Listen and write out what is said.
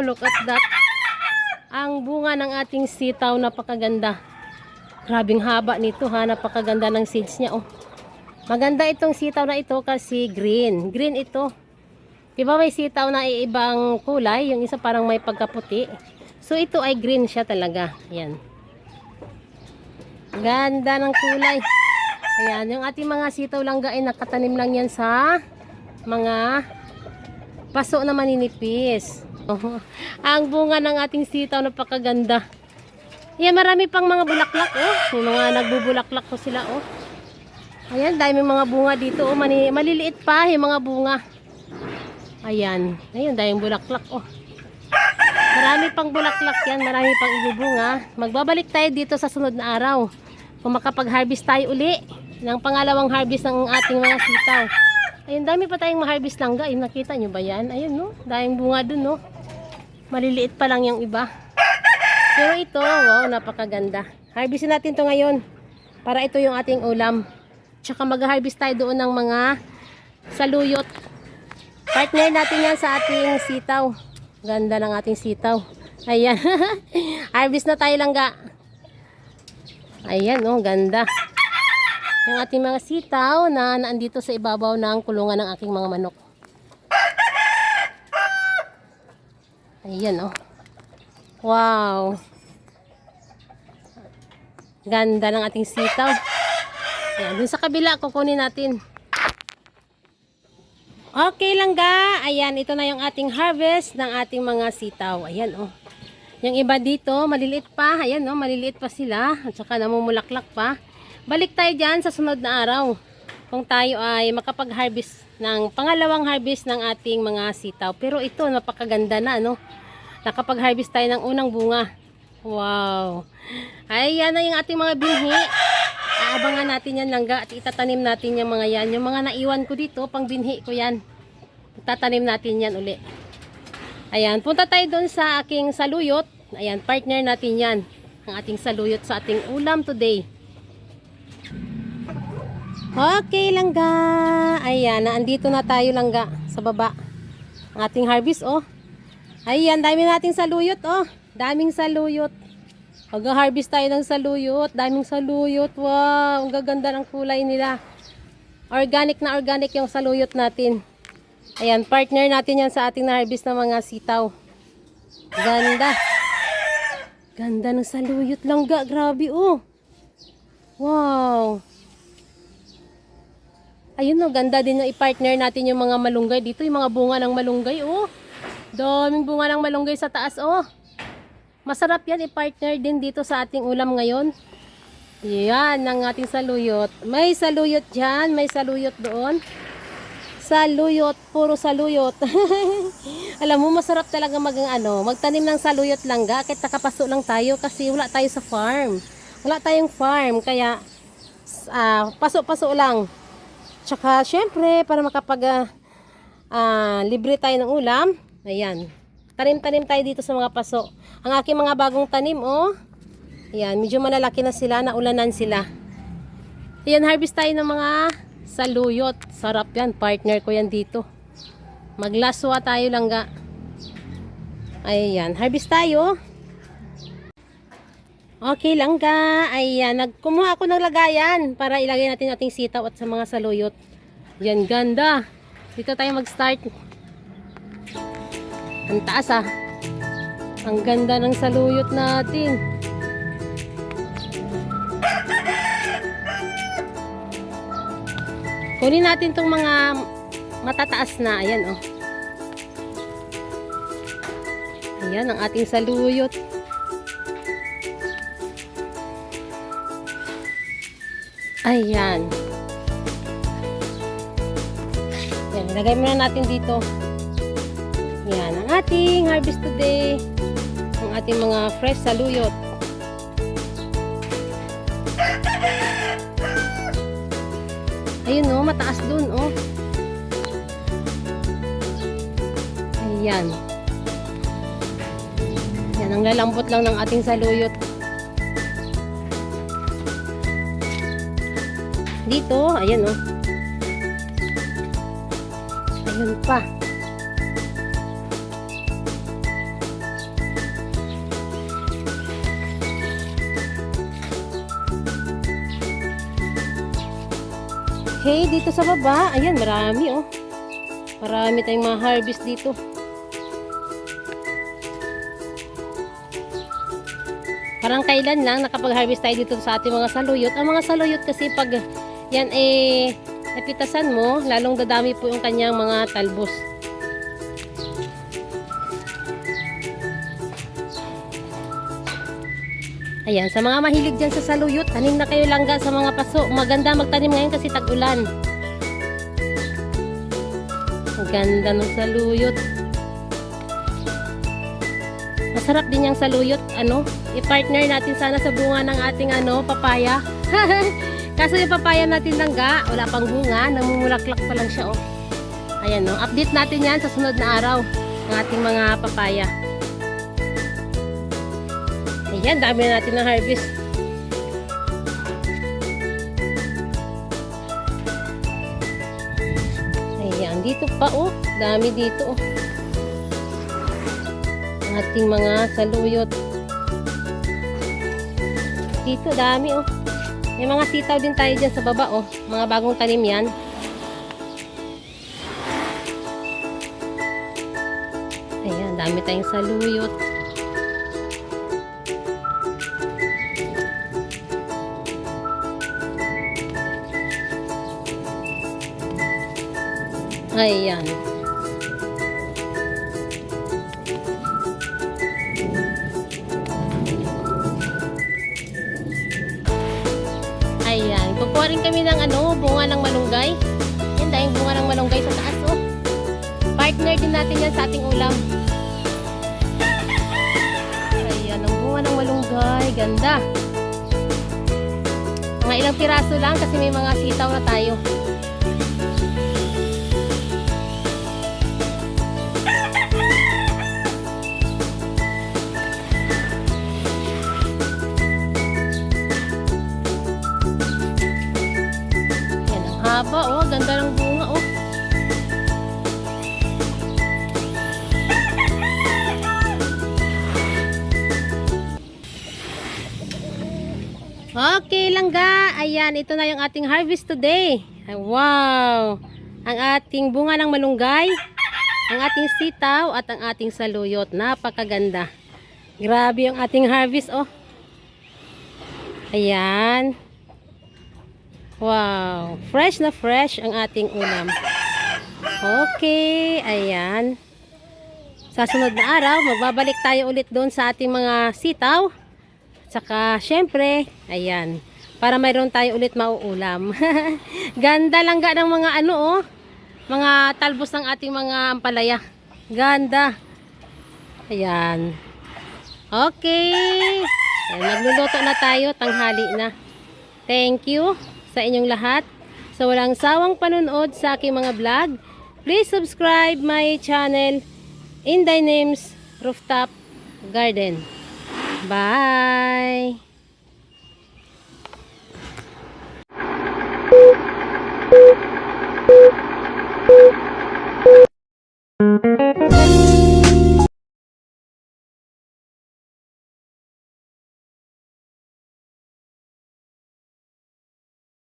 look at that. Ang bunga ng ating sitaw, napakaganda. Grabing haba nito ha, napakaganda ng seeds niya oh. Maganda itong sitaw na ito kasi green. Green ito. Diba may sitaw na ibang kulay, yung isa parang may pagkaputi. So ito ay green siya talaga. Ayan. Ganda ng kulay. Ayan, yung ating mga sitaw langga ay nakatanim lang yan sa mga paso na maninipis. Oh, ang bunga ng ating sitaw napakaganda. Ayan, marami pang mga bulaklak oh. Yung mga nagbubulaklak ko sila oh. Ayan, daming mga bunga dito oh. Maliliit pa yung mga bunga. Ayan, ayun, daming bulaklak oh. Marami pang bulaklak yan, marami pang ibubunga. Magbabalik tayo dito sa sunod na araw. Kung makapag-harvest tayo uli ng pangalawang harvest ng ating mga sitaw. Ayun, dami pa tayong ma-harvest langga. Ayun, nakita nyo ba yan? Ayun no, daming bunga dun no. Maliliit pa lang yung iba. Pero ito, wow, napakaganda. Harvestin natin to ngayon. Para ito yung ating ulam. Tsaka mag-harvest tayo doon ng mga saluyot. Partner natin yan sa ating sitaw. Ganda ng ating sitaw. Ayan. Harvest na tayo langga. Ayan, oh, ganda. Yung ating mga sitaw na naandito sa ibabaw ng kulungan ng aking mga manok. Ayan, oh. Wow. Ganda ng ating sitaw. Ayan, dun sa kabila, kukunin natin. Okay langga. Ayan, ito na yung ating harvest ng ating mga sitaw. Ayan, oh. Yung iba dito, maliliit pa. Ayan, oh, maliliit pa sila. At saka namumulaklak pa. Balik tayo dyan sa sunod na araw. Kung tayo ay makapag-harvest ng pangalawang harvest ng ating mga sitaw. Pero ito, napakaganda na, no? Nakapag-harvest tayo ng unang bunga. Wow. Ay, yan na yung ating mga binhi. Aabangan natin yan langga at itatanim natin yung mga yan. Yung mga naiwan ko dito, pang binhi ko yan. Itatanim natin yan uli. Ayan, punta tayo doon sa aking saluyot. Ayan, partner natin yan. Ang ating saluyot sa ating ulam today. Okay langga. Ayan, naandito na tayo langga sa baba. Ang ating harvest oh. Ayan, dami nating saluyot oh. Daming saluyot. Mag-harvest tayo ng saluyot. Daming saluyot. Wow, ang gaganda ng kulay nila. Organic na organic yung saluyot natin. Ayan, partner natin yan sa ating na-harvest na mga sitaw. Ganda. Ganda ng saluyot langga. Grabe oh. Wow. Ayun oh, ganda din yung i-partner natin yung mga malunggay. Dito yung mga bunga ng malunggay oh. Daming bunga ng malunggay sa taas oh. Masarap yan i-partner din dito sa ating ulam ngayon. Yan ang ating saluyot. May saluyot dyan, may saluyot doon. Saluyot, puro saluyot. Alam mo, masarap talaga magtanim ng saluyot langga kahit nakapaso lang tayo kasi wala tayo sa farm. Wala tayong farm kaya paso-paso lang. Tsaka syempre para libre tayo ng ulam. Ayan. Tanim-tanim tayo dito sa mga paso. Ang aking mga bagong tanim, oh. Ayan, medyo malalaki na sila, naulanan sila. Ayan, harvest tayo ng mga saluyot. Sarap yan, partner ko yan dito. Maglaswa tayo langga. Ayan, harvest tayo. Okay langga. Ayan, kumuha ako ng lagayan para ilagay natin yung ating sitaw at sa mga saluyot. Yan, ganda. Dito tayo mag-start. Ang taas ah. Ang ganda ng saluyot natin. Kunin natin tong mga matataas na. Ayan oh. Ayan ang ating saluyot. Ayan. Ayan, ilagay muna natin dito. Yan, ang ating harvest today. Ang ating mga fresh saluyot. Ayun oh, mataas dun oh. Ayan. Yan, ang lalambot lang ng ating saluyot. Dito, ayan oh. Ayun pa. Okay, dito sa baba, ayan, marami oh. Marami tayong mga harvest dito. Parang kailan lang nakapag-harvest tayo dito sa ating mga saluyot. Ang mga saluyot kasi pag yan napitasan mo, lalong dadami po yung kanyang mga talbos. Ayan, sa mga mahilig dyan sa saluyot, tanim na kayo langga sa mga paso. Maganda magtanim ngayon kasi tag-ulan. Ang ganda ng saluyot. Masarap din yung saluyot. I-partner natin sana sa bunga ng ating papaya. Kaso yung papaya natin langga, wala pang bunga. Namumulaklak pa lang siya, oh. Ayan, no? Update natin yan sa sunod na araw ng ating mga papaya. Ayan, dami na natin ng harvest. Ayan, dito pa, oh. Dami dito, oh. Ang ating mga saluyot. Dito, dami, oh. May mga sitaw din tayo dyan sa baba, oh. Mga bagong tanim yan. Ayan, dami tayong saluyot. Ayan. Ayan. Kukuha rin kami ng bunga ng malunggay. Yan, dahil bunga ng malunggay sa taas, oh. Partner din natin yan sa ating ulam. Ayan, ang bunga ng malunggay. Ganda. Mga ilang piraso lang kasi may mga sitaw na tayo. Haba, oh, ganda ng bunga, oh. Okay, langga. Ayan, ito na yung ating harvest today. Ay, wow! Ang ating bunga ng malunggay, ang ating sitaw, at ang ating saluyot. Napakaganda. Grabe yung ating harvest, oh. Ayan. Wow, fresh na fresh ang ating ulam. Okay, ayan. Sa sunod na araw, magbabalik tayo ulit doon sa ating mga sitaw. Saka, syempre, ayan, para mayroon tayo ulit mauulam. Ganda langga ng mga mga talbos ng ating mga ampalaya. Ganda. Ayan. Okay. Ayan, magluluto na tayo, tanghali na. Thank you sa inyong lahat, sa walang sawang panunood sa aking mga vlog. Please subscribe my channel, Inday Names Rooftop Garden. Bye!